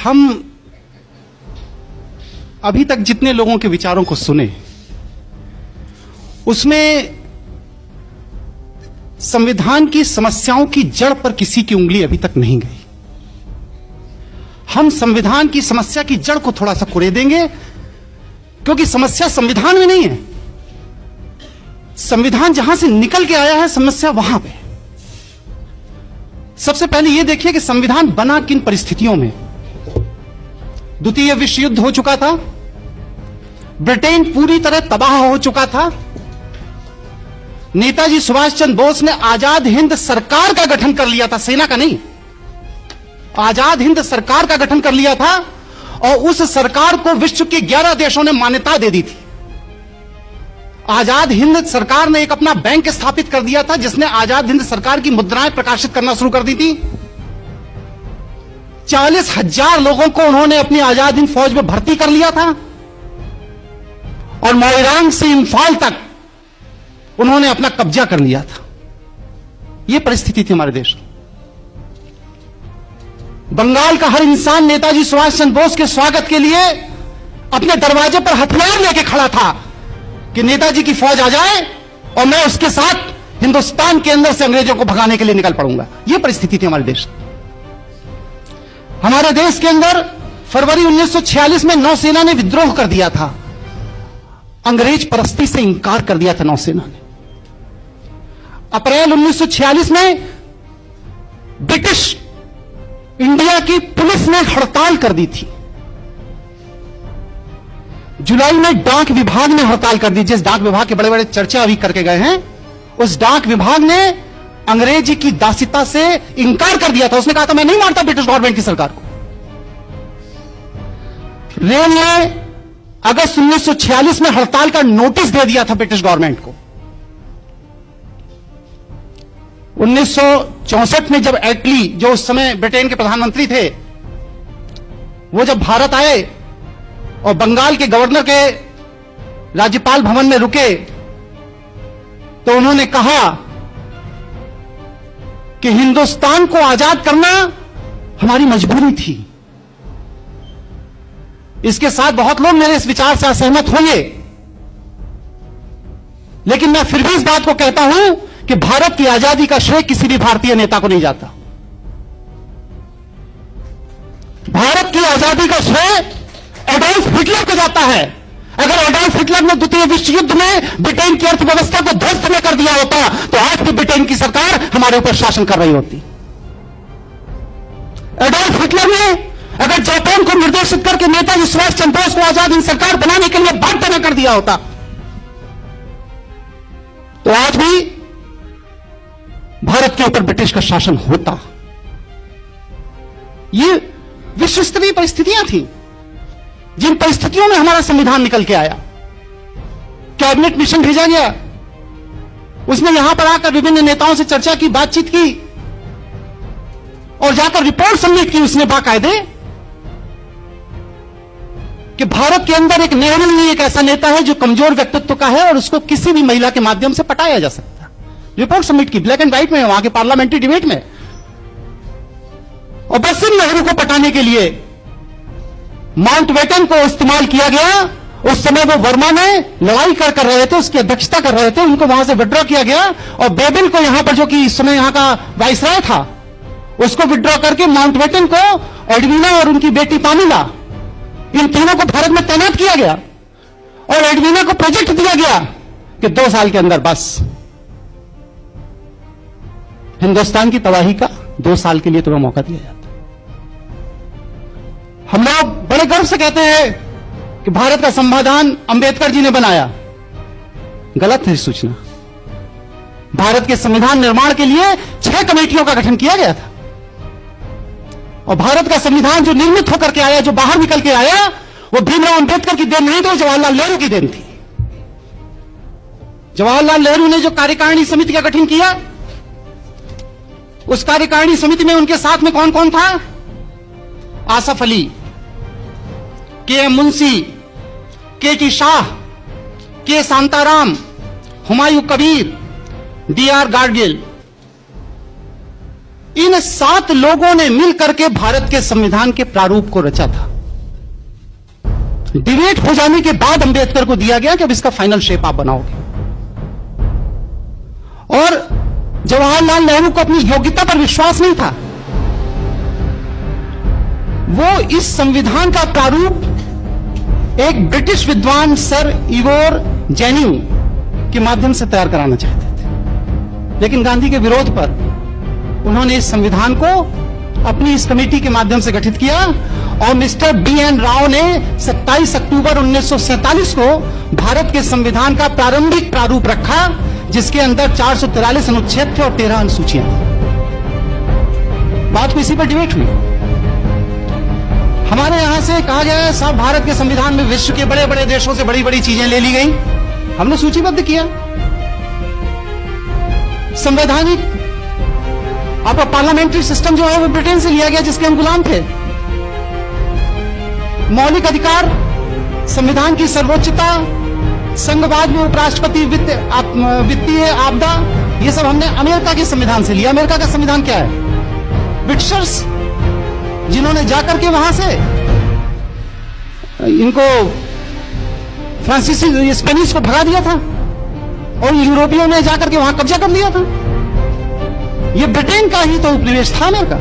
हम अभी तक जितने लोगों के विचारों को सुने उसमें संविधान की समस्याओं की जड़ पर किसी की उंगली अभी तक नहीं गई। हम संविधान की समस्या की जड़ को थोड़ा सा कुरेदेंगे, क्योंकि समस्या संविधान में नहीं है। संविधान जहां से निकल के आया है, समस्या वहां पे। सबसे पहले यह देखिए कि संविधान बना किन परिस्थितियों में। द्वितीय विश्व युद्ध हो चुका था, ब्रिटेन पूरी तरह तबाह हो चुका था। नेताजी सुभाष चंद्र बोस ने आजाद हिंद सरकार का गठन कर लिया था, सेना का नहीं, आजाद हिंद सरकार का गठन कर लिया था, और उस सरकार को विश्व के 11 देशों ने मान्यता दे दी थी। आजाद हिंद सरकार ने एक अपना बैंक स्थापित कर दिया था, जिसने आजाद हिंद सरकार की मुद्राएं प्रकाशित करना शुरू कर दी थी। 40,000 लोगों को उन्होंने अपनी आजाद हिंद फौज में भर्ती कर लिया था, और मोइरांग से इंफाल तक उन्होंने अपना कब्जा कर लिया था। यह परिस्थिति थी हमारे देश में। बंगाल का हर इंसान नेताजी सुभाष चंद्र बोस के स्वागत के लिए अपने दरवाजे पर हथियार लेके खड़ा था कि नेताजी की फौज आ जाए और मैं उसके साथ हिंदुस्तान के अंदर से अंग्रेजों को भगाने के लिए निकल पड़ूंगा। यह परिस्थिति थी हमारे देश में। हमारे देश के अंदर फरवरी 1946 में नौसेना ने विद्रोह कर दिया था। अंग्रेज परस्ती से इंकार कर दिया था नौसेना ने। अप्रैल 1946 में ब्रिटिश इंडिया की पुलिस ने हड़ताल कर दी थी। जुलाई में डाक विभाग ने हड़ताल कर दी। जिस डाक विभाग के बड़े बड़े चर्चा अभी करके गए हैं, उस डाक विभाग ने अंग्रेजी की दासिता से इंकार कर दिया था। उसने कहा था मैं नहीं मानता ब्रिटिश गवर्नमेंट की सरकार को। रेल ने अगस्त 1946 में हड़ताल का नोटिस दे दिया था ब्रिटिश गवर्नमेंट को। 1964 में जब एटली, जो उस समय ब्रिटेन के प्रधानमंत्री थे, वो जब भारत आए और बंगाल के गवर्नर के राज्यपाल भवन में रुके, तो उन्होंने कहा कि हिंदुस्तान को आजाद करना हमारी मजबूरी थी। इसके साथ बहुत लोग मेरे इस विचार से असहमत होंगे, लेकिन मैं फिर भी इस बात को कहता हूं कि भारत की आजादी का श्रेय किसी भी भारतीय नेता को नहीं जाता। भारत की आजादी का श्रेय एडोल्फ हिटलर को जाता है। अगर एडोल्फ हिटलर ने द्वितीय विश्व युद्ध में ब्रिटेन की अर्थव्यवस्था को ध्वस्त न कर दिया होता, तो आज भी ब्रिटेन की सरकार हमारे ऊपर शासन कर रही होती। एडोल्फ हिटलर ने अगर जापान को निर्देशित करके नेताजी सुभाष चंद्र बोस को आजाद हिंद सरकार बनाने के लिए बाध्य न कर दिया होता, तो आज भी भारत के ऊपर ब्रिटिश का शासन होता। ये विश्व स्तरीय परिस्थितियां थी, जिन परिस्थितियों में हमारा संविधान निकल के आया। कैबिनेट मिशन भेजा गया, उसने यहां पर आकर विभिन्न नेताओं से चर्चा की, बातचीत की, और जाकर रिपोर्ट सबमिट की उसने बाकायदे कि भारत के अंदर एक नेहरू ही एक ऐसा नेता है जो कमजोर व्यक्तित्व का है और उसको किसी भी महिला के माध्यम से पटाया जा सकता है। रिपोर्ट सबमिट की, ब्लैक एंड व्हाइट में, वहां के पार्लियामेंट्री डिबेट में। और बस इन नेहरू को पटाने के लिए माउंटबेटन को इस्तेमाल किया गया। उस समय वो वर्मा में लड़ाई कर रहे थे, उसकी अध्यक्षता कर रहे थे, उनको वहां से विड्रॉ किया गया, और बेबिल को यहां पर, जो कि इस समय यहां का वाइसराय था, उसको विड्रॉ करके माउंटबेटन को, एडविना और उनकी बेटी पामिला, इन तीनों को भारत में तैनात किया गया। और एडविना को प्रोजेक्ट दिया गया कि 2 साल के अंदर बस हिंदुस्तान की तबाही का 2 साल के लिए तुम्हें मौका दिया जाता। हम लोग बड़े गर्व से कहते हैं कि भारत का संविधान अंबेडकर जी ने बनाया। गलत है सूचना। भारत के संविधान निर्माण के लिए 6 कमेटियों का गठन किया गया था, और भारत का संविधान जो निर्मित होकर के आया, जो बाहर निकल के आया, वो भीमराव अंबेडकर की देन नहीं थी, जवाहरलाल नेहरू की देन थी। जवाहरलाल नेहरू ने जो कार्यकारिणी समिति का गठन किया, उस कार्यकारिणी समिति में उनके साथ में कौन कौन था? आसफ अली, के एम मुंशी, के टी शाह, के शांताराम, हुमायूं कबीर, डी आर गाडगिल। इन 7 लोगों ने मिलकर के भारत के संविधान के प्रारूप को रचा था। डिबेट हो जाने के बाद अंबेडकर को दिया गया कि अब इसका फाइनल शेप आप बनाओगे। और जवाहरलाल नेहरू को अपनी योग्यता पर विश्वास नहीं था। वो इस संविधान का प्रारूप एक ब्रिटिश विद्वान सर इवोर जेनिंग के माध्यम से तैयार कराना चाहते थे, लेकिन गांधी के विरोध पर उन्होंने इस संविधान को अपनी इस कमेटी के माध्यम से गठित किया और मिस्टर B.N. राव ने 27 अक्टूबर 1947 को भारत के संविधान का प्रारंभिक प्रारूप रखा, जिसके अंदर 443 अनुच्छेद थे और 13 अनुसूचियां थी। बात को इसी पर डिबेट हुई। हमारे यहां से कहा गया है साहब भारत के संविधान में विश्व के बड़े बड़े देशों से बड़ी बड़ी चीजें ले ली गई। हमने सूचीबद्ध किया। संवैधानिक आपका पार्लियामेंट्री सिस्टम जो है वो ब्रिटेन से लिया गया, जिसके हम गुलाम थे। मौलिक अधिकार, संविधान की सर्वोच्चता, संघवाद में उपराष्ट्रपति, वित्तीय आपदा, ये सब हमने अमेरिका के संविधान से लिया। अमेरिका का संविधान क्या है? ब्रिटिशर्स जिन्होंने जाकर के वहां से इनको फ्रांसीसी स्पेनिश को भगा दिया था और यूरोपियों ने जाकर के वहां कब्जा कर लिया था। ये ब्रिटेन का ही तो उपनिवेश था अमेरिका।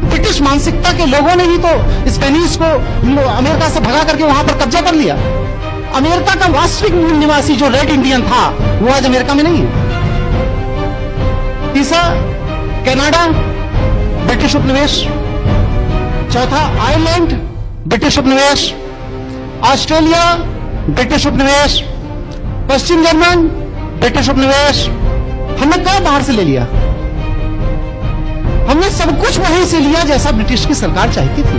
ब्रिटिश मानसिकता के लोगों ने ही तो स्पेनिश को अमेरिका से भगा करके वहां पर कब्जा कर लिया। अमेरिका का वास्तविक मूल निवासी जो रेड इंडियन था वो आज अमेरिका में नहीं है। तीसरा कनाडा, ब्रिटिश उपनिवेश। चौथा आयरलैंड, ब्रिटिश उपनिवेश। ऑस्ट्रेलिया, ब्रिटिश उपनिवेश। पश्चिम जर्मन, ब्रिटिश उपनिवेश। हमने कब बाहर से ले लिया? हमने सब कुछ वहीं से लिया जैसा ब्रिटिश की सरकार चाहती थी।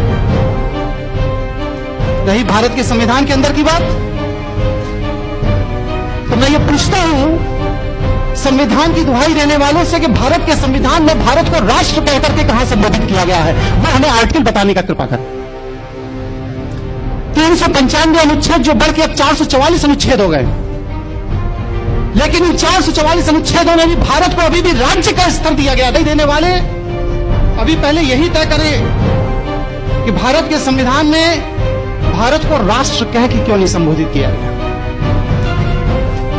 रही भारत के संविधान के अंदर की बात, तो मैं ये पूछता हूं संविधान की दुहाई देने वालों से कि भारत के संविधान में भारत को राष्ट्र कहकर के कहां संबोधित किया गया है? वो हमें आर्टिकल बताने का कृपा कर। 395 अनुच्छेद जो बढ़ के अब 444 अनुच्छेद हो गए, लेकिन इन 444 अनुच्छेदों में भी भारत को अभी भी राज्य का स्तर दिया गया। नहीं देने वाले अभी पहले यही तय करें कि भारत के संविधान में भारत को राष्ट्र कह के क्यों नहीं संबोधित किया गया।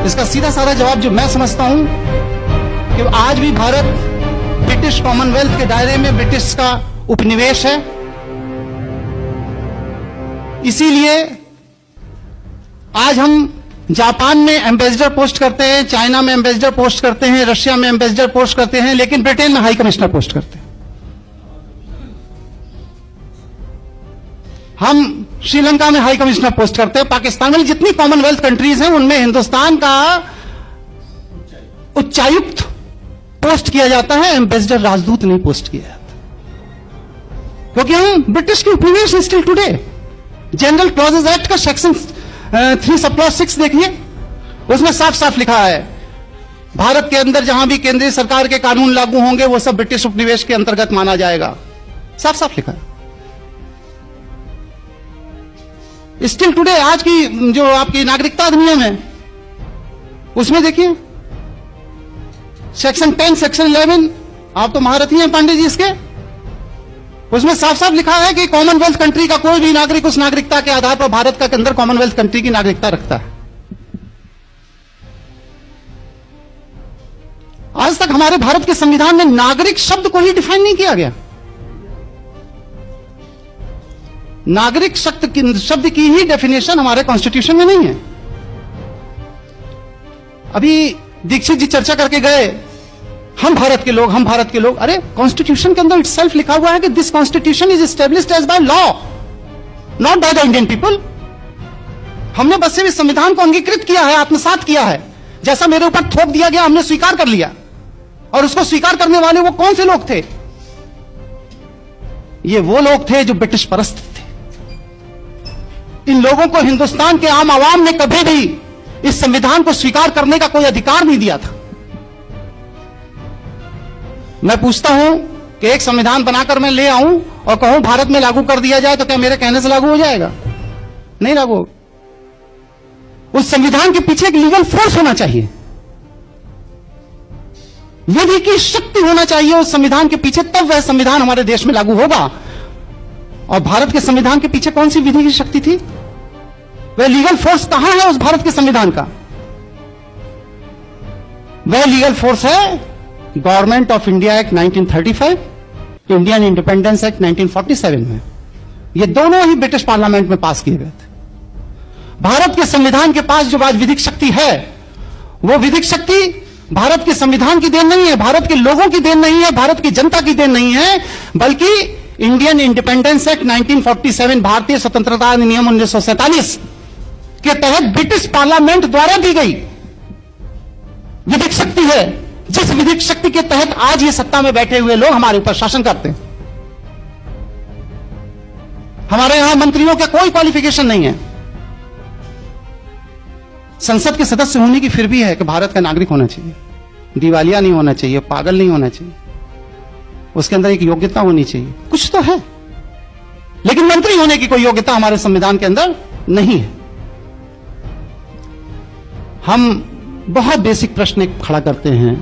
इसका सीधा साधा जवाब जो मैं समझता हूं कि आज भी भारत ब्रिटिश कॉमनवेल्थ के दायरे में ब्रिटिश का उपनिवेश है। इसीलिए आज हम जापान में एम्बेसडर पोस्ट करते हैं, चाइना में एम्बेसडर पोस्ट करते हैं, रशिया में एम्बेसडर पोस्ट करते हैं, लेकिन ब्रिटेन में हाई कमिश्नर पोस्ट करते हैं। हम श्रीलंका में हाई कमिश्नर पोस्ट करते हैं। पाकिस्तान में जितनी कॉमनवेल्थ कंट्रीज हैं उनमें हिंदुस्तान का उच्चायुक्त पोस्ट किया जाता है, एम्बेसडर राजदूत नहीं पोस्ट किया जाता, क्योंकि हम ब्रिटिश की उपनिवेश still today. General clauses act का सेक्शन 3 सब क्लॉज 6 देखिए, उसमें साफ साफ लिखा है भारत के अंदर जहां भी केंद्रीय सरकार के कानून लागू होंगे वो सब ब्रिटिश उपनिवेश के अंतर्गत माना जाएगा। साफ साफ लिखा है। स्टिल टुडे आज की जो आपकी नागरिकता अधिनियम है उसमें देखिए सेक्शन 10, सेक्शन 11, आप तो महारथी हैं पांडे जी इसके, उसमें साफ साफ लिखा है कि कॉमनवेल्थ कंट्री का कोई भी नागरिक उस नागरिकता के आधार पर भारत का अंदर कॉमनवेल्थ कंट्री की नागरिकता रखता है। आज तक हमारे भारत के संविधान में नागरिक शब्द को ही डिफाइन नहीं किया गया। नागरिक शब्द की ही डेफिनेशन हमारे कॉन्स्टिट्यूशन में नहीं है। अभी दीक्षित जी चर्चा करके गए, हम भारत के लोग, हम भारत के लोग। अरे कॉन्स्टिट्यूशन के अंदर इटसेल्फ लिखा हुआ है कि this constitution is established as by law, not by the Indian people. हमने बस सिर्फ इस संविधान को अंगीकृत किया है, आत्मसात किया है। जैसा मेरे ऊपर थोप दिया गया हमने स्वीकार कर लिया। और उसको स्वीकार करने वाले वो कौन से लोग थे? ये वो लोग थे जो ब्रिटिश परस्त थे। इन लोगों को हिंदुस्तान के आम आवाम ने कभी भी इस संविधान को स्वीकार करने का कोई अधिकार नहीं दिया था। मैं पूछता हूं कि एक संविधान बनाकर मैं ले आऊं और कहूं भारत में लागू कर दिया जाए तो क्या मेरे कहने से लागू हो जाएगा? नहीं लागू होगा। उस संविधान के पीछे एक लीगल फोर्स होना चाहिए। विधि की शक्ति होना चाहिए उस संविधान के पीछे, तब वह संविधान हमारे देश में लागू होगा। और भारत के संविधान के पीछे कौन सी विधि की शक्ति थी? वह लीगल फोर्स कहां है उस भारत के संविधान का? वह लीगल फोर्स है government of India act 1935, Indian independence act 1947 में। ये दोनों ही ब्रिटिश पार्लियामेंट में पास किए गए थे। भारत के संविधान के पास जो आज विधिक शक्ति है, वो विधिक शक्ति भारत के संविधान की देन नहीं है, भारत के लोगों की देन नहीं है, भारत की जनता की देन नहीं है, बल्कि इंडियन इंडिपेंडेंस एक्ट 1947, भारतीय स्वतंत्रता अधिनियम 1947 के तहत ब्रिटिश पार्लियामेंट द्वारा दी गई विधिक शक्ति है, जिस विधिक शक्ति के तहत आज ये सत्ता में बैठे हुए लोग हमारे ऊपर शासन करते हैं। हमारे यहां मंत्रियों का कोई क्वालिफिकेशन नहीं है, संसद के सदस्य होने की फिर भी है कि भारत का नागरिक होना चाहिए, दिवालिया नहीं होना चाहिए, पागल नहीं होना चाहिए, उसके अंदर एक योग्यता होनी चाहिए, कुछ तो है। लेकिन मंत्री होने की कोई योग्यता हमारे संविधान के अंदर नहीं है। हम बहुत बेसिक प्रश्न खड़ा करते हैं,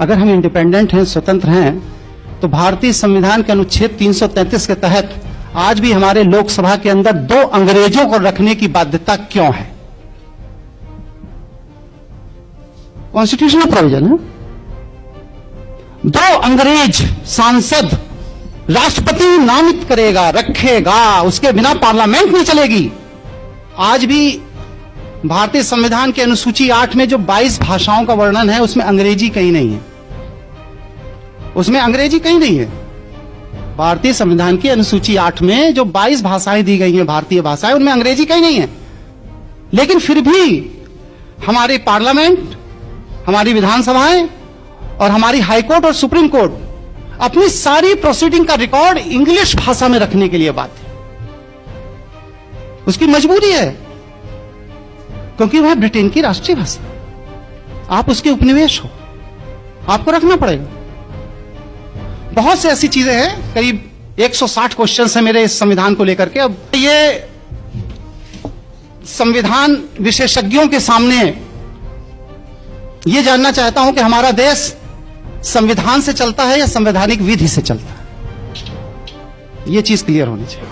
अगर हम इंडिपेंडेंट हैं, स्वतंत्र हैं, तो भारतीय संविधान के अनुच्छेद 333 के तहत आज भी हमारे लोकसभा के अंदर 2 अंग्रेजों को रखने की बाध्यता क्यों है? कॉन्स्टिट्यूशनल प्रोविजन है। 2 अंग्रेज सांसद राष्ट्रपति नामित करेगा, रखेगा, उसके बिना पार्लियामेंट नहीं चलेगी। आज भी भारतीय संविधान के अनुसूची 8 में जो 22 भाषाओं का वर्णन है, उसमें अंग्रेजी कहीं नहीं है, उसमें अंग्रेजी कहीं नहीं है। भारतीय संविधान की अनुसूची 8 में जो 22 भाषाएं दी गई हैं, भारतीय भाषाएं, उनमें अंग्रेजी कहीं नहीं है। लेकिन फिर भी हमारी पार्लियामेंट, हमारी विधानसभाएं और हमारी हाईकोर्ट और सुप्रीम कोर्ट अपनी सारी प्रोसीडिंग का रिकॉर्ड इंग्लिश भाषा में रखने के लिए बाध्य। उसकी मजबूरी है, क्योंकि वह ब्रिटेन की राष्ट्रीय भाषा, आप उसके उपनिवेश हो, आपको रखना पड़ेगा। बहुत से ऐसी चीजें हैं, करीब 160 क्वेश्चन है मेरे इस संविधान को लेकर के। अब ये संविधान विशेषज्ञों के सामने ये जानना चाहता हूं कि हमारा देश संविधान से चलता है या संवैधानिक विधि से चलता है, ये चीज क्लियर होनी चाहिए।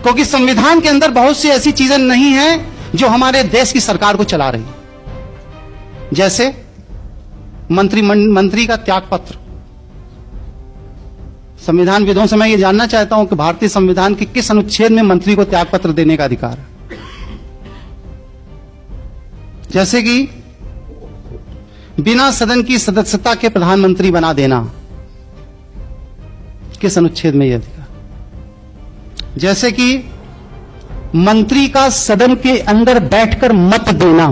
क्योंकि संविधान के अंदर बहुत सी ऐसी चीजें नहीं हैं जो हमारे देश की सरकार को चला रही है, जैसे मंत्री का त्याग पत्र। संविधान विदों से मैं ये जानना चाहता हूं कि भारतीय संविधान के किस अनुच्छेद में मंत्री को त्याग पत्र देने का अधिकार है? जैसे कि बिना सदन की सदस्यता के प्रधानमंत्री बना देना, किस अनुच्छेद में यह अधिकार? जैसे कि मंत्री का सदन के अंदर बैठकर मत देना,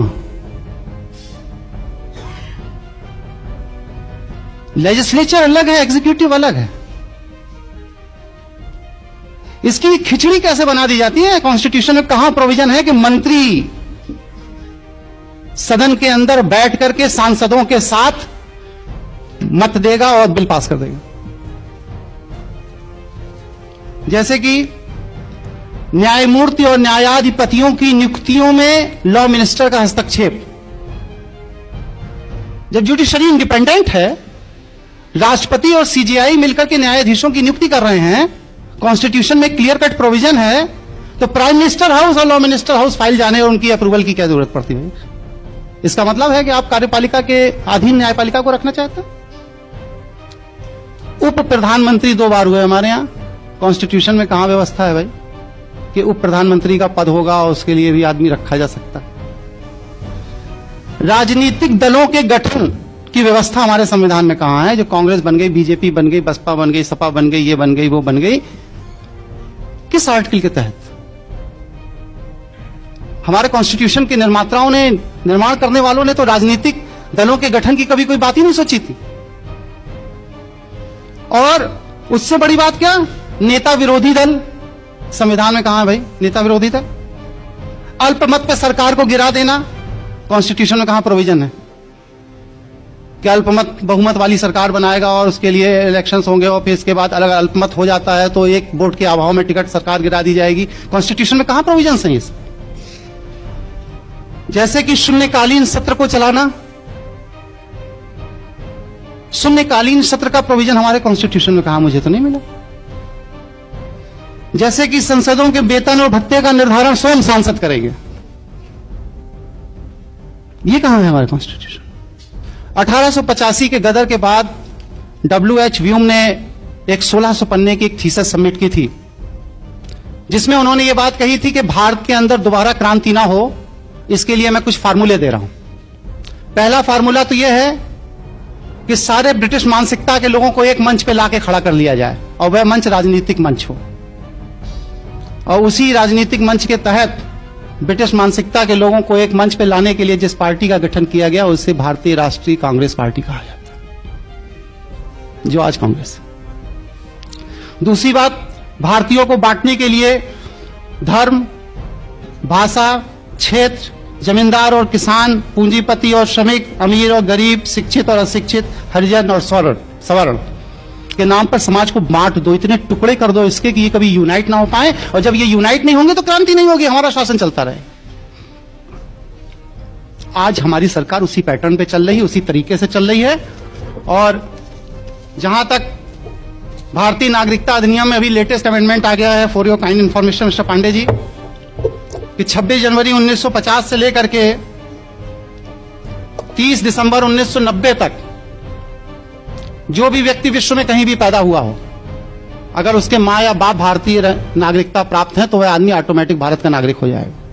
लेजिस्लेचर अलग है, एग्जीक्यूटिव अलग है। इसकी खिचड़ी कैसे बना दी जाती है? कॉन्स्टिट्यूशन में कहां प्रोविजन है कि मंत्री सदन के अंदर बैठ करके सांसदों के साथ मत देगा और बिल पास कर देगा? जैसे कि न्यायमूर्ति और न्यायाधिपतियों की नियुक्तियों में लॉ मिनिस्टर का हस्तक्षेप। जब जुडिशरी इंडिपेंडेंट है, राष्ट्रपति और सीजीआई मिलकर के न्यायाधीशों की नियुक्ति कर रहे हैं, कॉन्स्टिट्यूशन में क्लियर कट प्रोविजन है, तो प्राइम मिनिस्टर हाउस और लॉ मिनिस्टर हाउस फाइल जाने और उनकी अप्रूवल की क्या जरूरत पड़ती है? इसका मतलब है कि आप कार्यपालिका के अधीन न्यायपालिका को रखना चाहते हैं। उप प्रधानमंत्री 2 बार हुए हमारे यहां, कॉन्स्टिट्यूशन में कहां व्यवस्था है भाई कि उप प्रधानमंत्री का पद होगा और उसके लिए भी आदमी रखा जा सकता है? राजनीतिक दलों के गठन की व्यवस्था हमारे संविधान में कहां है? जो कांग्रेस बन गई, बीजेपी बन गई, बसपा बन गई, सपा बन गई, ये बन गई, वो बन गई, किस आर्टिकल के तहत? हमारे कॉन्स्टिट्यूशन के निर्माताओं ने, निर्माण करने वालों ने तो राजनीतिक दलों के गठन की कभी कोई बात ही नहीं सोची थी। और उससे बड़ी बात क्या, नेता विरोधी दल संविधान में कहां है भाई? नेता विरोधी दल। अल्पमत पे सरकार को गिरा देना, कॉन्स्टिट्यूशन में कहां प्रोविजन है कि अल्पमत बहुमत वाली सरकार बनाएगा और उसके लिए इलेक्शंस होंगे और फिर इसके बाद अलग अल्पमत हो जाता है तो एक वोट के अभाव में टिकट सरकार गिरा दी जाएगी? कॉन्स्टिट्यूशन में कहां प्रोविजन है इस? जैसे कि शून्यकालीन सत्र को चलाना, शून्यकालीन सत्र का प्रोविजन हमारे कॉन्स्टिट्यूशन में कहा, मुझे तो नहीं मिला। जैसे कि संसदों के वेतन और भत्ते का निर्धारण स्वयं सांसद करेंगे, ये कहां है हमारे कॉन्स्टिट्यूशन? 1885 के गदर के बाद W.H. व्यूम ने एक 1600 पन्ने की एक थीसिस सबमिट की थी, जिसमें उन्होंने ये बात कही थी कि भारत के अंदर दोबारा क्रांति ना हो, इसके लिए मैं कुछ फार्मूले दे रहा हूं। पहला फार्मूला तो यह है कि सारे ब्रिटिश मानसिकता के लोगों को एक मंच पे लाके खड़ा कर लिया जाए, और वह मंच राजनीतिक मंच हो, और उसी राजनीतिक मंच के तहत ब्रिटिश मानसिकता के लोगों को एक मंच पे लाने के लिए जिस पार्टी का गठन किया गया उसे भारतीय राष्ट्रीय कांग्रेस पार्टी कहा जाता है, जो आज कांग्रेस है। दूसरी बात, भारतीयों को बांटने के लिए धर्म, भाषा, क्षेत्र, जमींदार और किसान, पूंजीपति और श्रमिक, अमीर और गरीब, शिक्षित और अशिक्षित, हरिजन और सवर्ण के नाम पर समाज को बांट दो, इतने टुकड़े कर दो इसके कि ये कभी यूनाइट ना हो पाए, और जब ये यूनाइट नहीं होंगे तो क्रांति नहीं होगी, हमारा शासन चलता रहे। आज हमारी सरकार उसी पैटर्न पे चल रही है, उसी तरीके से चल रही है। और जहां तक भारतीय नागरिकता अधिनियम में अभी लेटेस्ट अमेंडमेंट आ गया है, for your kind information mister Pandey ji, कि 26 जनवरी 1950 से लेकर के 30 दिसंबर 1990 तक जो भी व्यक्ति विश्व में कहीं भी पैदा हुआ हो, अगर उसके मां या बाप भारतीय नागरिकता प्राप्त है तो वह आदमी ऑटोमेटिक भारत का नागरिक हो जाएगा।